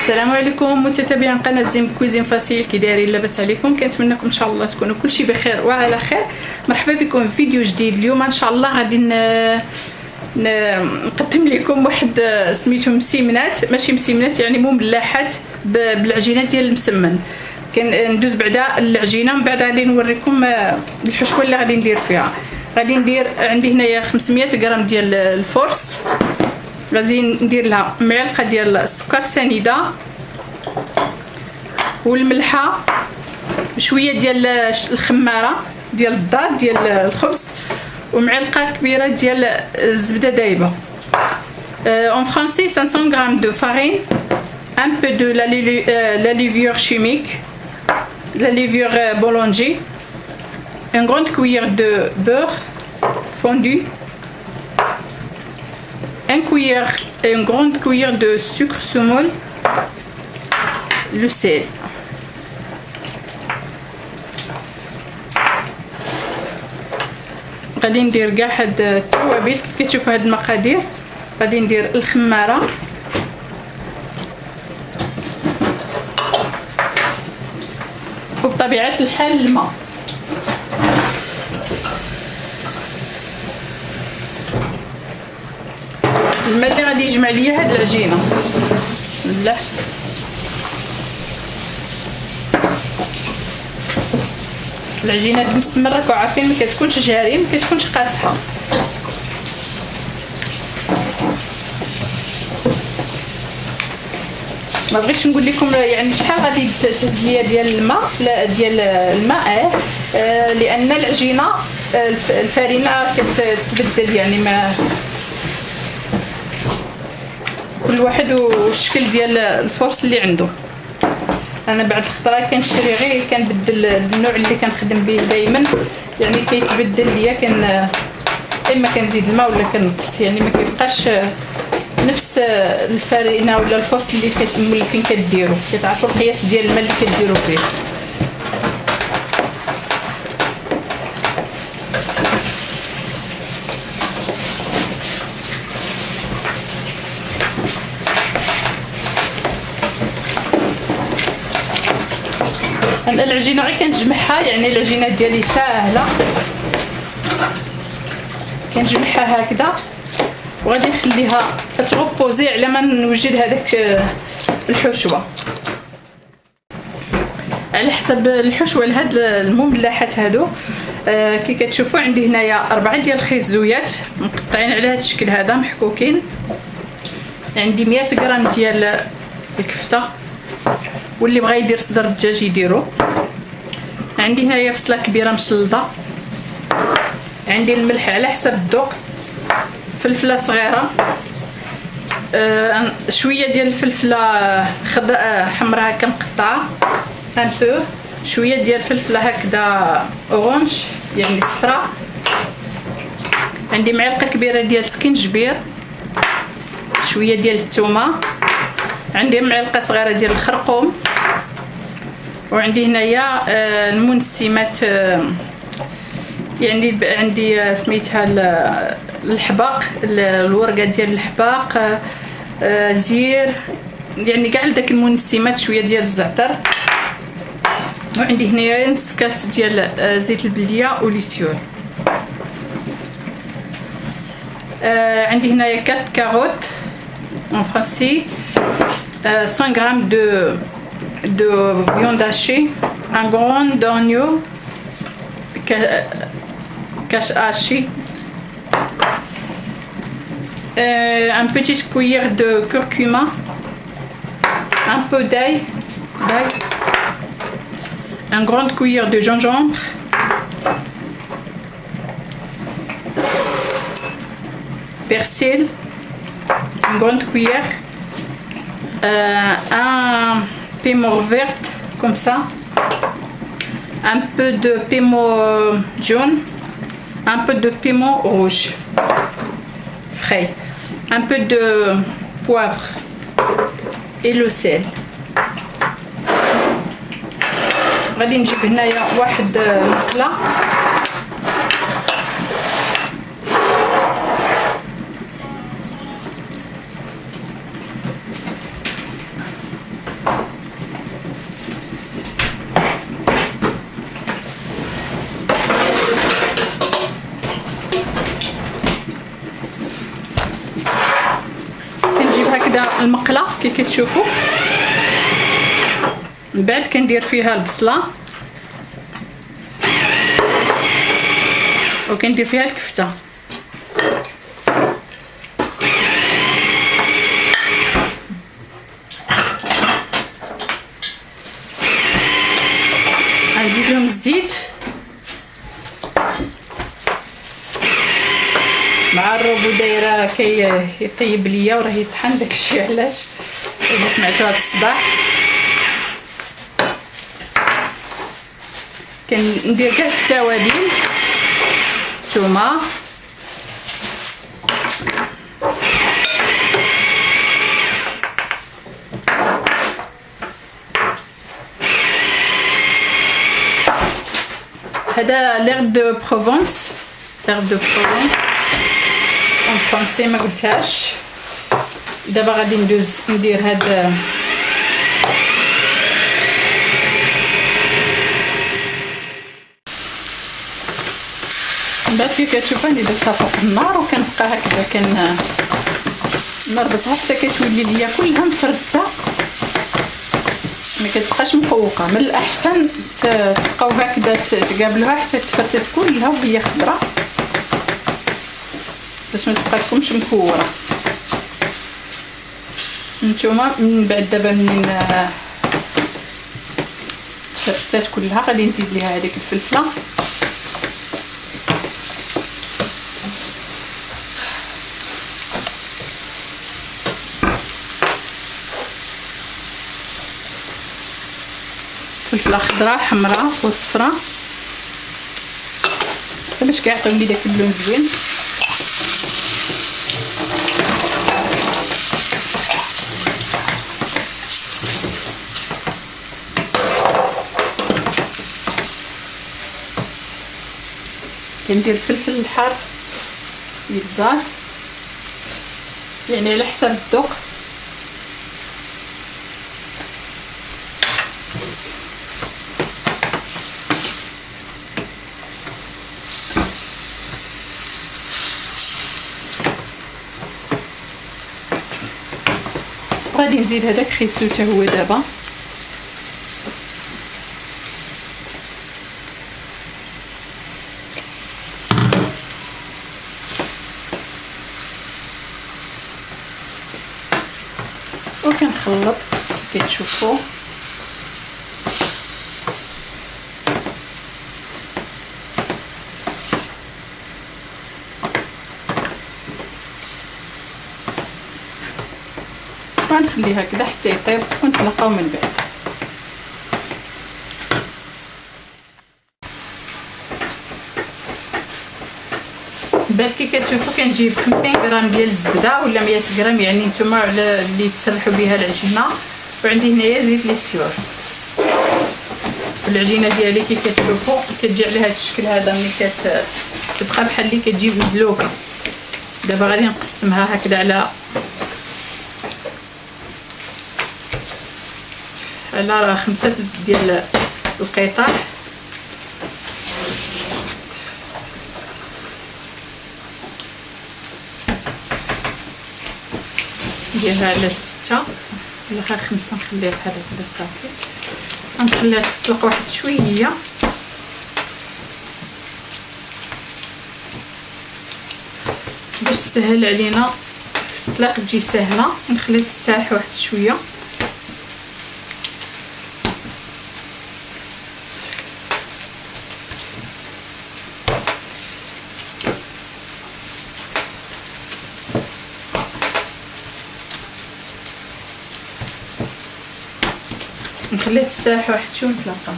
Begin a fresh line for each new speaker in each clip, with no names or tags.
السلام عليكم متتابعين قناه زيم كويزين فاسيل، كي دايرين؟ لاباس عليكم؟ كنتمنىكم ان شاء الله تكونوا كلشي بخير وعلى خير. مرحبا بكم في فيديو جديد. اليوم ان شاء الله غادي نقدم لكم واحد سميتهم مسيمنات، ماشي مسيمنات يعني مملحات بالعجينه ديال المسمن. كندوز بعدا العجينه، من بعد غادي نوريكم الحشوه اللي غادي ندير فيها. غادي ندير عندي هنايا 500 غرام ديال الفورس، غادي ندير لها معلقه ديال السكر سنيده والملحه، شويه ديال الخماره ديال الدار ديال الخبز، ومعلقه كبيره ديال الزبده دايبه. En français 500 g de farine, un peu de la levure chimique, la levure boulanger, une grande cuillère de beurre fondu, une grande cuillère de sucre semoule, le sel. غادي ندير كاع هاد التوابل كيف كتشوفوا هاد المقادير. غادي ندير الخماره، وبطبيعه الحال الماء. الماء اللي غادي يجمع ليا هاد العجينه. بسم الله. العجينه المسمن راكم عارفين ما كتكونش جاريه، ما كتكونش قاصحه. ما بغيتش نقول لكم يعني شحال غادي تهز ليا ديال الماء، لا ديال الماء لان العجينه الفرينه كتبدل، يعني ما كل واحد والشكل ديال الفرص اللي عنده. انا بعد الخطره كنشري غير كنبدل النوع اللي كنخدم به دائما، يعني كيتبدل ليا. اما كنزيد الماء ولا كنقص، يعني ما كيبقاش نفس الفرينه ولا الفرص اللي مولفين كديروا. كتعرفوا القياس ديال الماء اللي كديروا فيه. انا العجينه غير كنجمعها، يعني العجينه ديالي ساهله، كنجمعها هكذا وغادي نخليها تغوبوزي على ما نوجد هذاك الحشوه على حسب الحشوه لهاد المملحات هادو. كي كتشوفوا عندي هنايا 4 ديال الخيزويات مقطعين على هذا الشكل هذا محكوكين. عندي 100 غرام ديال الكفته، واللي بغى يدير صدر الدجاج يديرو. عندي هنايا بصله كبيره مشلضه، عندي الملح على حسب الذوق، فلفله صغيره، شويه ديال الفلفله حمراء هكا مقطعه، ان بو، شويه ديال الفلفله هكذا اورانج يعني صفراء. عندي معلقه كبيره ديال سكينجبير، شويه ديال الثومه، عندي معلقه صغيره ديال الخرقوم، وعندي هنايا المنسمات، يعني عندي سميتها الحباق، الورقه ديال الحباق، زير، يعني كاع داك المنسمات، شويه ديال الزعتر. وعندي هنايا نص كاس ديال زيت البلديه وليسيول. عندي هنايا 4 كاروت en français, 100 g de viande hachée, un grand d'oignon haché, une petite cuillère de curcuma, un peu d'ail, une grande cuillère de gingembre, persil, une grande cuillère, un piment vert comme ça, un peu de piment jaune, un peu de piment rouge frais, un peu de poivre et le sel. غادي نجيب هنايا واحد المقله، هكذا المقله كي كتشوفوا. من بعد كندير فيها البصله وكندير فيها الكفته. غنزيد لهم الزيت مع الروبو دايره كيطيب ليا وراه يطحن داكشي علاش الا سمعتوا هذا الصداع. كندير كاع التوابل، الثومه، هذا ليغ دو بروفونس، ليغ دو بروفونس اون فرونسي ما قلتهاش. دابا غادي ندوز ندير هاد من بعد كي كتشوفوا عندي درتها فوق النار وكنبقى هكذا كنربطها حتى كتولي ليا كلها مفرده ما كتبقاش مقوقه. من الاحسن تبقاو هكذا تقابلوها حتى تفرتت كلها وهي خضراء باش ما تبقى لكمش مكوره. نتوما من بعد دابا منين تفرتات كلها غادي نزيد ليها هذيك الفلفله فلفله خضراء حمراء وصفراء باش كيعطيو لي داك اللون زوين. كندير الفلفل الحار يتزار يعني على حسب الذوق. غادي نزيد هذاك خيزو حتى هو دابا وكنخلط كتشوفوا. غنخليها هكذا حتى يطيب ونتلاقاو من بعد. بعد كي كتشوفوا كنجيب 50 غرام ديال الزبده ولا 100 غرام يعني نتوما على اللي تسرحوا بها العجينه. وعندي هنايا زيت ليسيور. العجينه ديالي كي كتشوفوا كتجي على هذا الشكل هذا ملي كتبقى بحال اللي كتجي مدلوكه. دابا غادي نقسمها هكذا على 5 ديال القطع. نديرها على 6 ولا 5 نخليها بحال هكذا صافي. غنخليها تطلق واحد شويه باش تسهل علينا في الطلاق تجي سهله. نخليها تستاح واحد شويه نخليها تستاح واحد شويه نتلاقاو.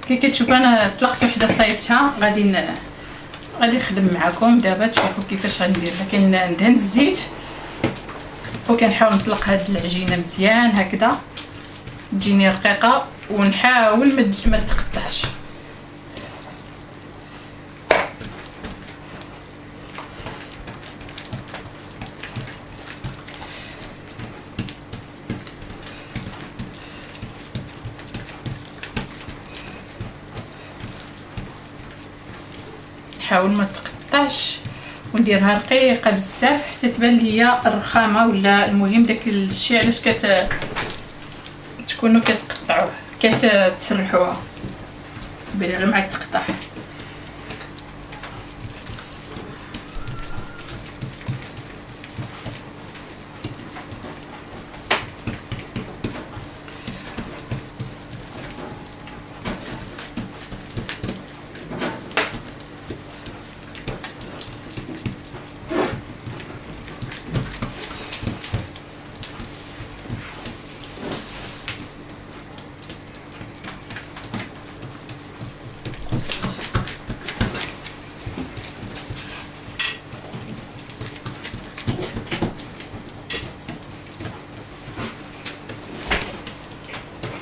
كي كتشوفوا انا طلقت وحده صايبتها غادي نخدم معكم دابا تشوفوا كيفاش غنديرها. كندهن الزيت وكنحاول نطلق هاد العجينه مزيان هكذا تجيني رقيقه ونحاول ما تقطعش. حاول ما تقطعش ونديرها رقيقه بزاف حتى تبان ليا الرخامه، ولا المهم داك الشيء علاش تكونوا كتقطعوه كتسرحوها بلي غير معاك تقطع.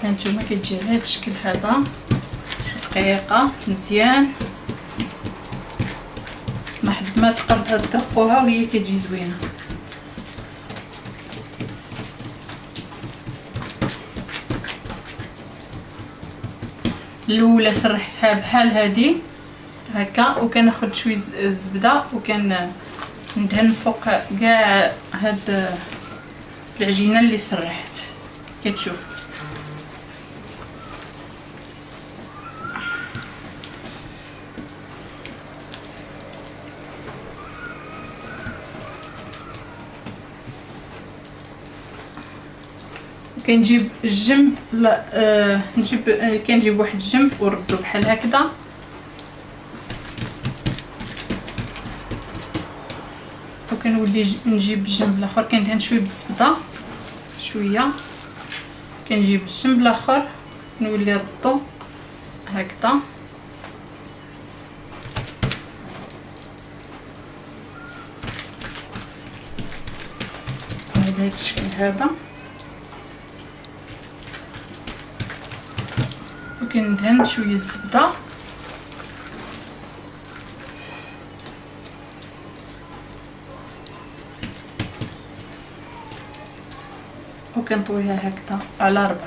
هانتوما كتجي على هاد الشكل هذا رقيقه مزيان، ما حد ما تقدروا تدقوها وهي كتجي زوينه. الاولى سرحتها بحال هذه هكا، وكناخذ شويه الزبده ندهن فوق كاع هاد العجينه اللي سرحت كتشوف. كنجيب الجنب كنجيب واحد الجنب وردو بحال هكذا، وكنولي نجيب الجنب الاخر كندهن شويه بالزبده شويه، كنجيب الجنب الاخر نولي نردو هكذا بهذا الشكل هذا، وكندهن شويه الزبده وكنطويها هكذا على 4.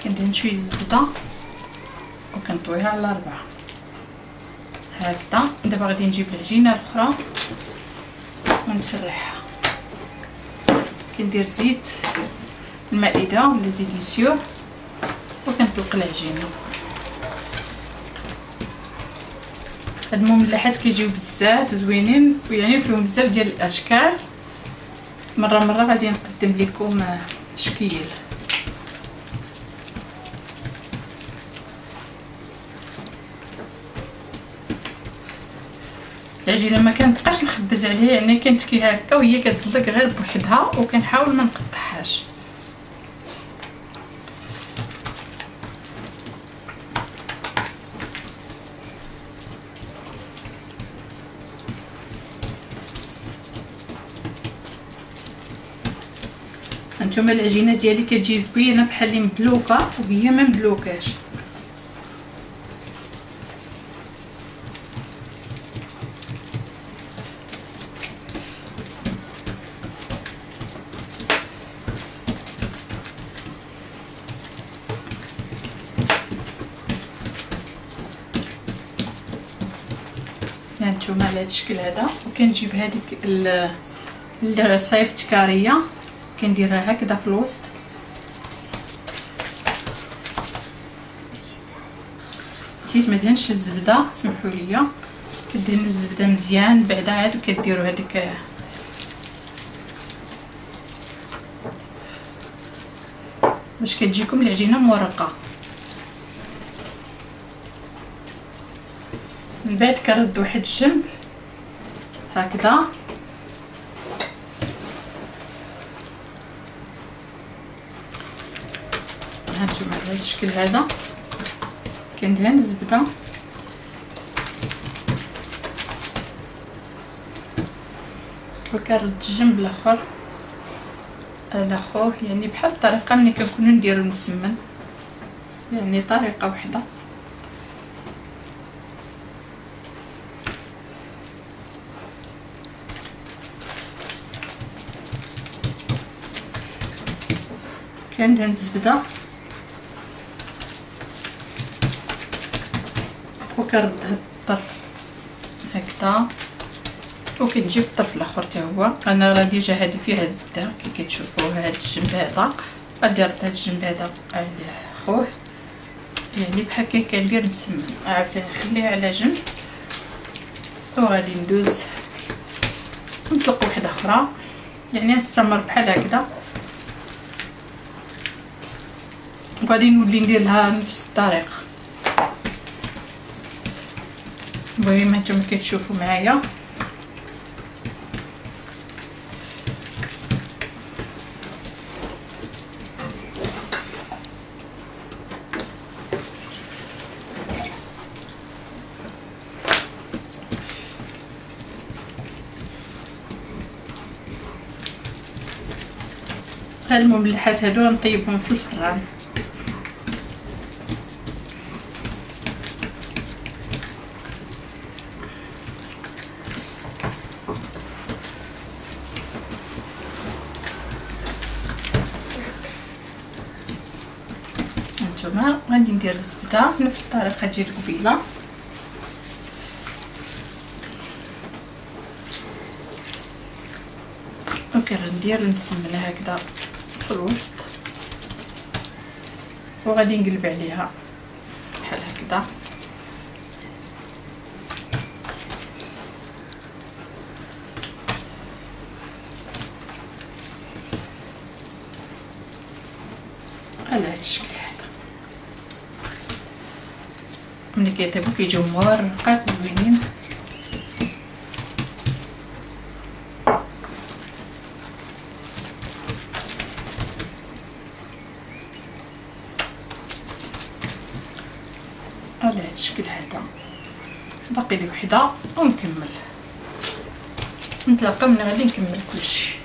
كندهن شويه الزبده وكنطويها على 4 هكذا. دابا غادي نجيب العجينه الاخرى ونسرحها. كندير زيت المائده ولا زيت يسير وكنطلق العجينه. هاد المملحات كيجيو بزاف زوينين ويعني فيهم بزاف ديال الاشكال. مره غادي نقدم لكم تشكيل. العجينه ما كنبقاش نخبز عليها، يعني كنتكي هكا وهي كتزلق غير بوحدها، وكنحاول ما نقطعهاش. هانتوما العجينه ديالي كتجي زوينه بحال اللي مدلوكه وهي ما مدلوكاش. هانتوما على هاد الشكل هذا، وكنجيب هذيك اللي صايبت كاريه كنديرها هكذا في الوسط. نسيت ما دهنش الزبده، سمحوا لي. كدهنوا الزبده مزيان، بعدا عاد كديروا هذيك باش كتجيكم العجينه مورقه. من بعد كنرد واحد الجنب هكذا، هانتوما على هذا الشكل هذا كندهن الزبده وكنرد الجنب الاخر على خوه، يعني بحال الطريقه ملي كنكونوا نديروا المسمن، يعني طريقه واحده. كندهن الزبده وكنرد هاد الطرف هكذا، وكنجيب الطرف الاخر حتى هو. انا راه ديجا هادي فيها الزبده كي كتشوفوا. هاد الجنب هذا غادي نرد هاد الجنب هذا على خوه، يعني بحال هكا كندير نسمن. عاوتاني نخليها على جنب وغادي ندوز نطلق واحده اخرى، يعني نستمر بحال هكذا، وغادي نولي ندير لها نفس الطريقه. المهم هانتوما كتشوفوا معايا هاد المملحات هادو نطيبهم في الفران. هانتوما غادي ندير الزبده بنفس الطريقه ديال قبيله، وكندير نسمنها هكذا في الوسط، وغادي نقلب عليها بحال هكذا. على هاد الشكل هذا ملي كيطيبوا كيجيو مرقات زوينين. على هاد الشكل هذا باقي لي وحده ونكمل. نتلاقاو ملي غادي نكمل كلشي.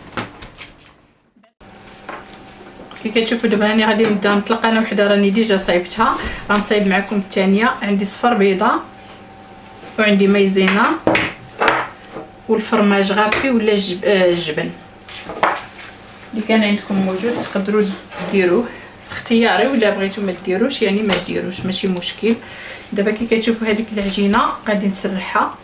كي كتشوفوا دابا راني غادي نبدا نطلق. انا وحده راني ديجا صايبتها، غنصايب معكم الثانيه. عندي صفر بيضه، وعندي مايزينا، والفرماج غابي ولا الجبن اللي كان عندكم موجود تقدروا ديروه، اختياري. ولا بغيتو ما ديروش يعني ما ديروش، ماشي مشكل. دابا كي كتشوفوا هذيك العجينه غادي نسرحها.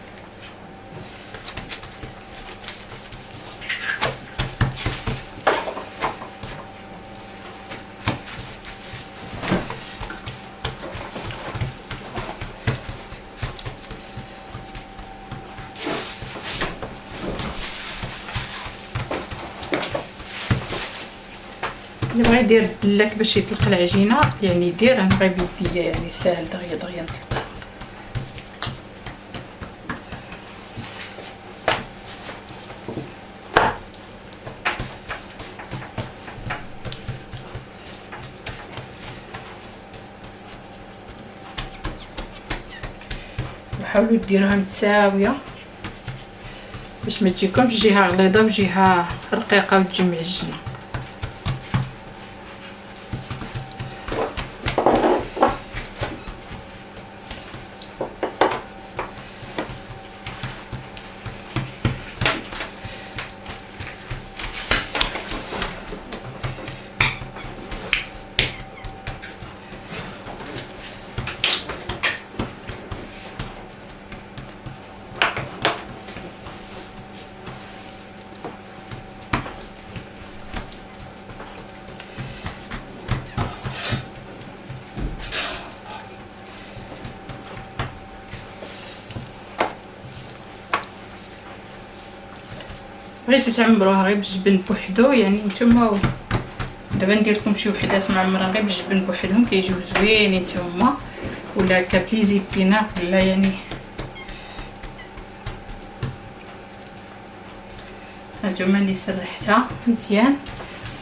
اللي بغى يدير الدلاك باش يطلق العجينه يعني يدير. انا غير بيديا يعني ساهل دغيا دغيا نطلقها. وحاولوا ديروها متساويه باش ما تجيكمش جهه غليظه وجهه رقيقه وتجي معجنه. بغيتو تعمروها غير بالجبن بوحدو يعني نتوما. دابا ندير لكم شي وحدات معمرين غير بالجبن بوحدهم كيجيو زوينين نتوما، ولا كبليزي بيناق ولا يعني. هانتوما اللي سرحتها مزيان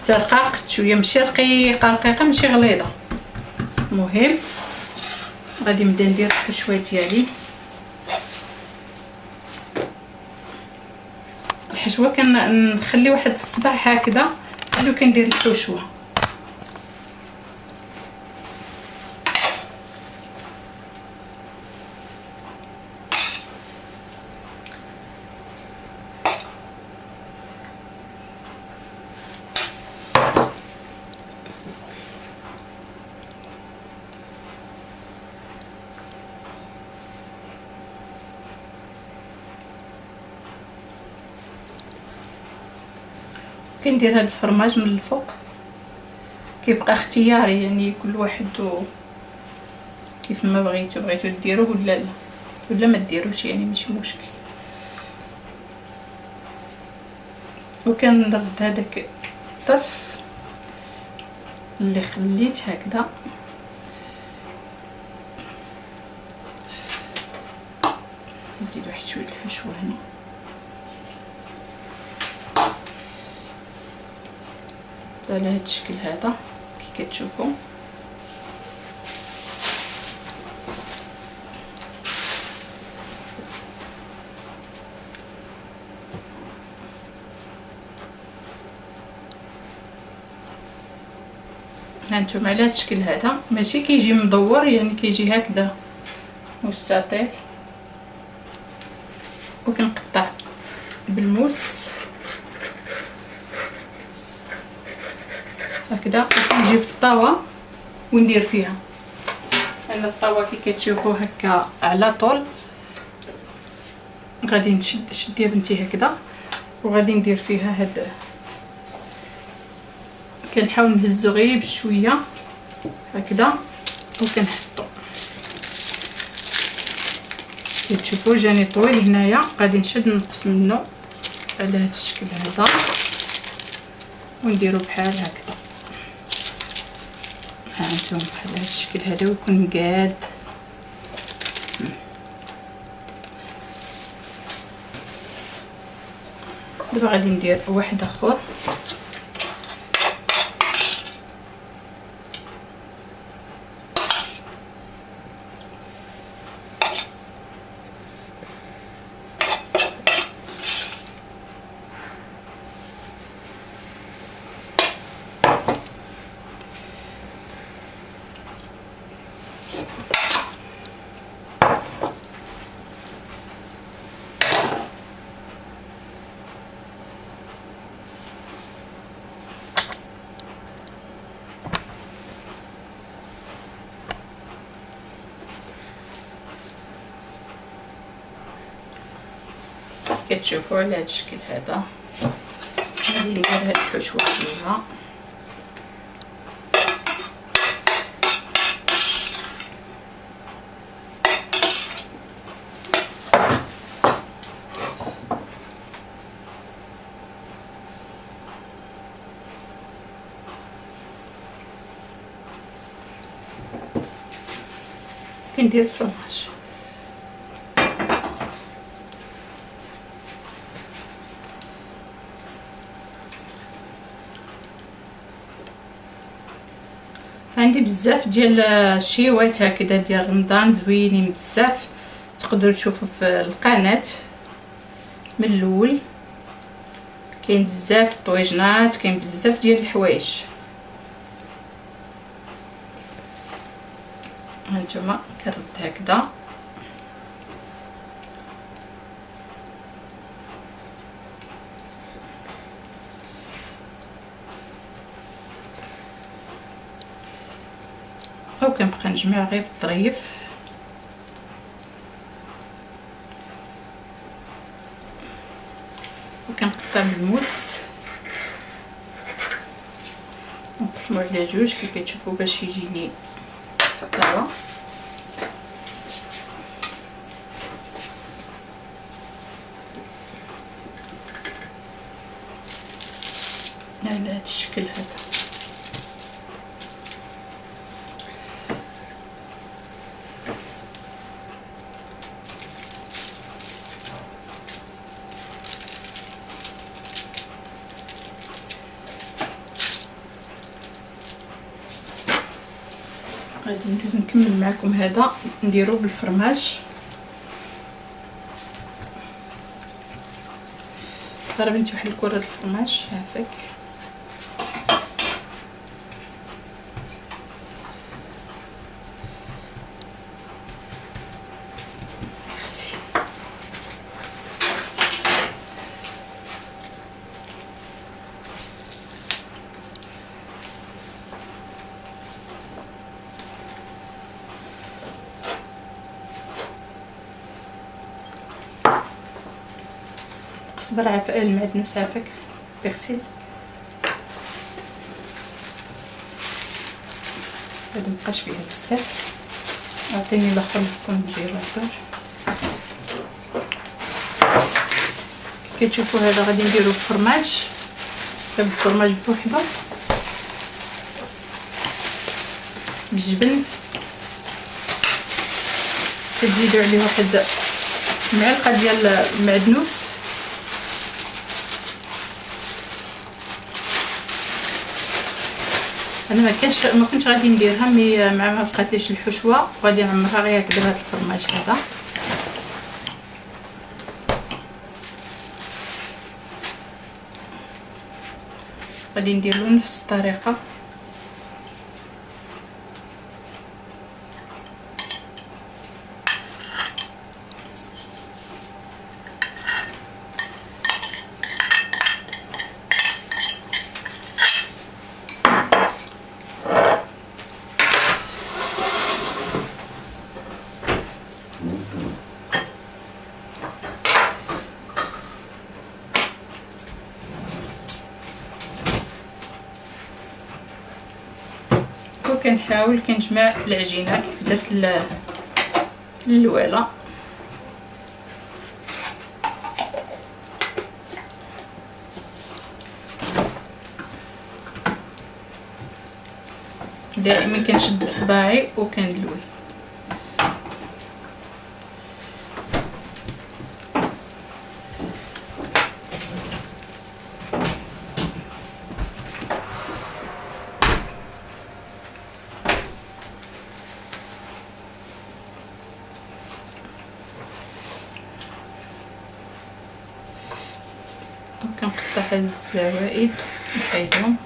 ترققت شويه، ماشي رقيقه ماشي غليظه. المهم غادي نبدا ندير الحشوه ديالي. الحشوه كنخلي واحد الصباع هكذا عاد كندير الحشوه. كندير هذا الفرماج من الفوق، كيبقى اختياري يعني كل واحد كيف ما بغيتو ديروه ولا لا، ولا ما ديروش يعني ماشي مشكل. وكنرد هذاك الطرف اللي خليت هكذا، نزيد واحد شويه الحشوه هنا. على هذا الشكل هذا كي كتشوفوا. هانتوما على هذا الشكل هذا ماشي كيجي مدور، يعني كيجي هكذا مستطيل، وكنقطع بالموس هكذا، ونجيب الطاوه وندير فيها. انا الطاوه كي كتشوفوا هكا على طول، غادي نشد يا بنتي هكذا، وغادي ندير فيها هاد، كنحاول نهزو غير بشويه هكذا وكنحطو. كتشوفوا جاني طويل هنايا، غادي نشد نقص منه على هذا الشكل هذا، ونديرو بحال هكذا. ها انتم بحال هذا الشكل هذا، ويكون مقاد. دابا غادي ندير واحد اخر، كتشوفوا على هذا الشكل هذا. غادي ندير هاد الحشوه فيها، كندير الفرماج. عندي بزاف ديال الشيوات هكذا ديال رمضان زوينين بزاف، تقدروا تشوفوا في القناه من الاول. كاين بزاف الطويجنات، كاين بزاف ديال الحوايج. هانتوما كنرد هكذا، او كنبقى نجمع غير بالطريف. وكنقطع بالموس، نقسمو على جوج كي كتشوفوا باش يجيني في الطاوه. على هذا الشكل هذا. غادي ندوز نكمل معكم هذا، نديرو بالفرماج. راه بنتي واحد الكره الفرماج هافاك. ميرسي. صبر عفاك المعدنوس عافاك. ميرسي. هذا مبقاش فيها بزاف. عطيني الاخر يكون جيراتور. كتشوفوا هذا غادي نديرو الفرماج، الفرماج بوحدو بالجبن، كتزيدوا عليه واحد معلقه ديال المعدنوس، انا ما كنتش غادي نديرها مي مع ما بقاتليش الحشوه وغادي نعمرها غير هكذا بهذا الفرماج هذا. غادي نديرو نفس الطريقه. كنحاول كنجمع العجينه كيف درت اللواله. دائما كنشد بصباعي وكندلوي. وكنقطع الزوائد نحيدهم.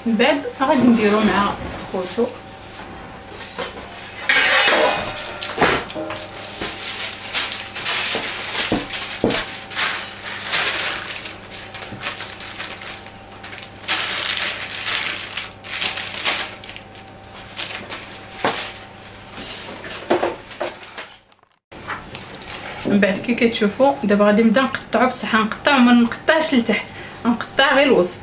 من بعد غادي نديرو مع خوتو. من بعد كي كتشوفوا دابا غادي نبدا نقطعو، بصح نقطع ما نقطعش لتحت، نقطع غير الوسط،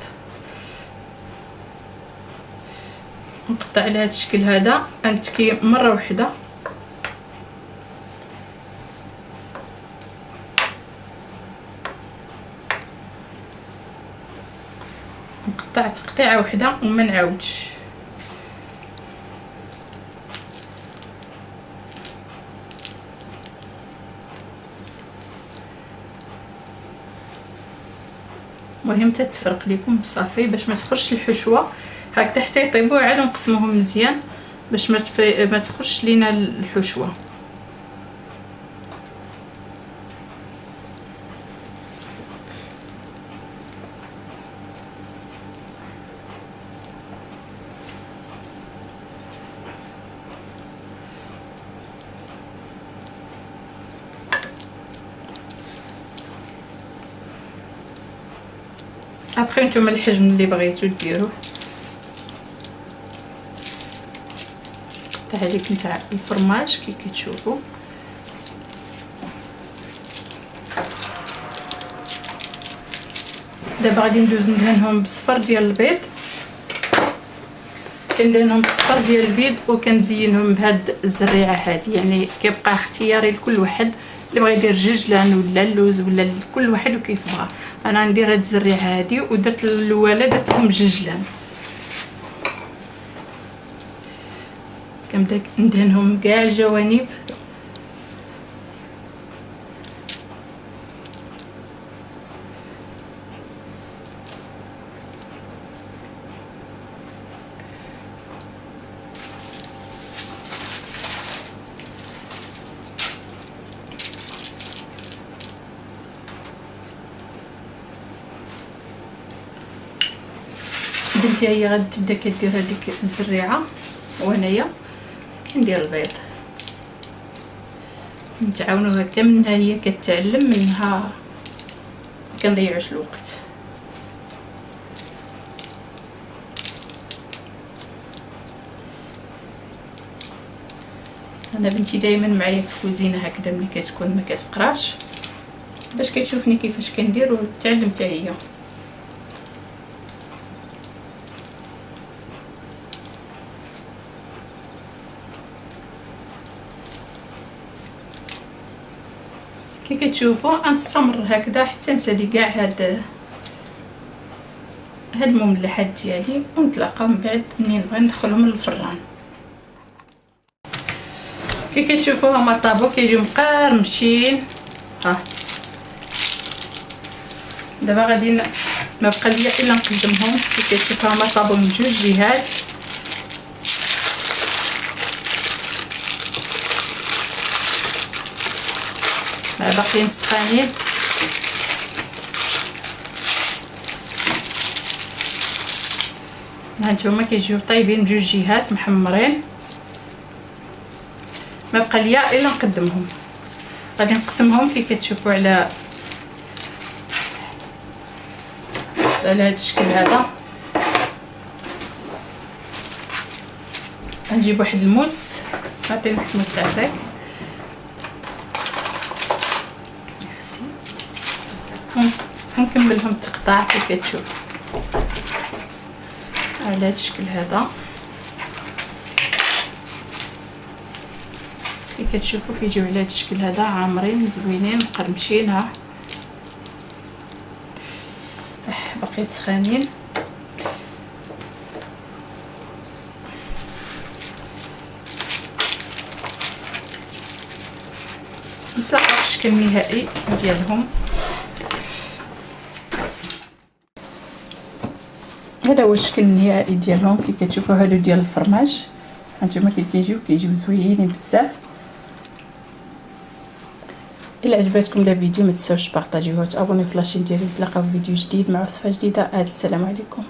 نقطع على هذا الشكل هذا. غنتكي مره واحده نقطع تقطيعه واحده وما نعاودش. المهم تتفرق لكم صافي باش ما تخرجش الحشوه هكذا حتى يطيبوا، عاد نقسموهم مزيان باش ما تخرجش لينا الحشوه. ابخي نتوما الحجم اللي بغيتو ديروه. قطع هذيك نتاع الفرماج كي كتشوفوا. دابا غادي ندوز ندهنهم بالصفر ديال البيض، كندهنهم بالصفر ديال البيض وكنزينهم بهاد الزريعه هذه. يعني كيبقى اختياري لكل واحد، اللي بغى يدير ججلان ولا اللوز ولا كل واحد وكيف بغى. انا ندير هاد الزريعه هذه ودرت الاولى درتهم ججلان. كنبدا ندهنهم كاع الجوانب. بنتي هي غادي تبدا كدير هذيك الزريعه وهنايا كندير البيض. نتعاونوا هكا، منها هي كتعلم، منها كنضيعوش الوقت. انا بنتي دائما معايا في الكوزينه هكذا ملي كتكون ما كتقراش باش كتشوفني كيفاش كندير وتعلم حتى هي. كي كتشوفوا غنستمر هكذا حتى نسالي كاع هاد المملحات ديالي ونتلاقاو من بعد منين نبغي ندخلهم للفران. كي كتشوفوا هما طابو كيجيو مقرمشين. دابا غادي ما بقى ليا الا نقدمهم. كي كتشوفوا هما طابو من جوج جهات. باقيين سخانين. هانتوما كيجيو طايبين بجوج جهات محمرين. ما بقى ليا الا نقدمهم. غادي نقسمهم كي كتشوفوا على هذا الشكل هذا. غنجيب واحد الموس. عطيني واحد الموس عافاك. نكملهم التقطاع كيف كتشوفوا على هذا الشكل هذا. كي كتشوفوا كيجيو على هذا الشكل هذا عامرين زوينين مقرمشين. ها باقي سخانين. نتلاقاو في الشكل النهائي ديالهم. هذا هو الشكل النهائي ديالهم. كي كتشوفوا هادو ديال الفرماج هانتوما كيجيو زوينين بزاف. الا عجبتكم الفيديو ما تنساوش تبارطاجيوه وتابونيو في لاشين ديالي. نتلاقاو في فيديو جديد مع وصفه جديده. السلام عليكم.